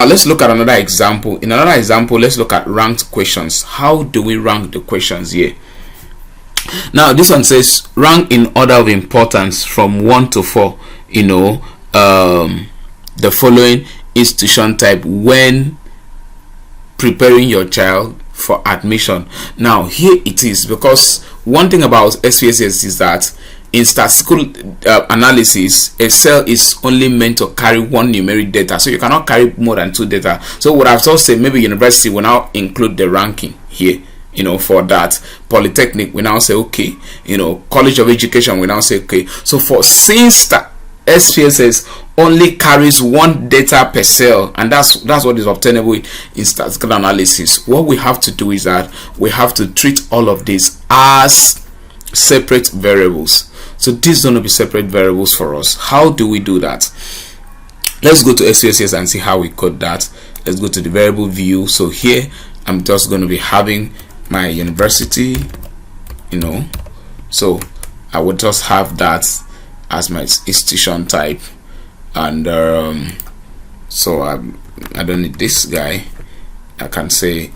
Let's look at another example. In another example, let's look at ranked questions. How do we rank the questions here? Now this one says rank in order of importance from 1 to 4, the following institution type when preparing your child for admission. Now here it is, because one thing about SPSS is that in statistical analysis, a cell is only meant to carry one numeric data, so you cannot carry more than 2 data. So what I've just said, maybe university will now include the ranking here, for that. Polytechnic we now say okay, college of education we now say okay. So since that SPSS only carries 1 data per cell, and that's what is obtainable in statistical analysis, what we have to do is that we have to treat all of this as separate variables. So these are going to be separate variables for us. How do we do that? Let's go to SPSS and see how we code that. Let's go to the variable view. So here I'm just going to be having my university, so I would just have that as my institution type, and so I don't need this guy. I can say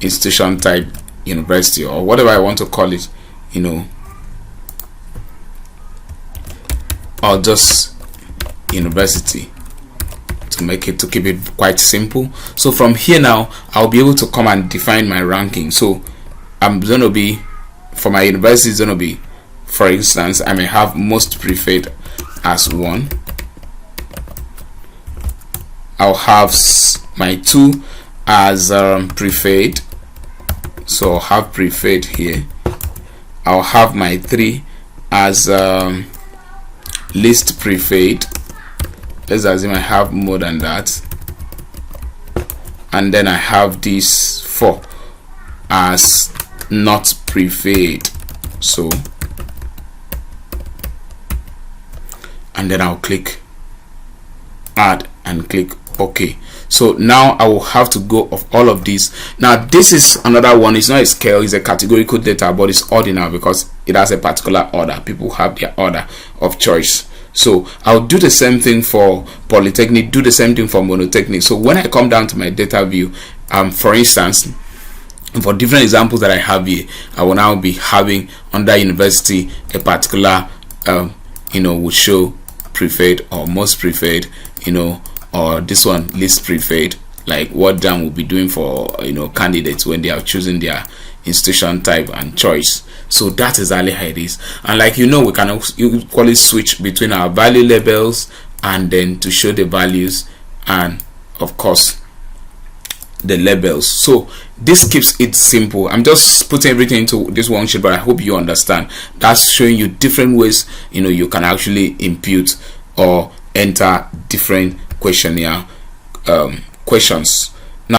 institution type university, or whatever I want to call it, or just university, to keep it quite simple. So from here now I'll be able to come and define my ranking. So I'm going to be, for my university, it's going to be, for instance, I may have most preferred as 1. I'll have my 2 as preferred, so I'll have preferred here. I'll have my 3 as least preferred. Let's assume I have more than that, and then I have this 4 as not preferred. So, and then I'll click add and click OK. So now I will have to go of all of these. Now this is another one. It's not a scale, it's a categorical data, but it's ordinal because it has a particular order. People have their order of choice. So I'll do the same thing for Polytechnic, do the same thing for Monotechnic. So when I come down to my data view, for instance, for different examples that I have here, I will now be having under university a particular will show preferred or most preferred, or this one least preferred, like what Dan will be doing for candidates when they are choosing their institution type and choice. So that is exactly how it is. And like we can equally switch between our value labels and then to show the values and of course the labels. So this keeps it simple. I'm just putting everything into this one sheet, but I hope you understand. That's showing you different ways you can actually impute or enter different questionnaire questions.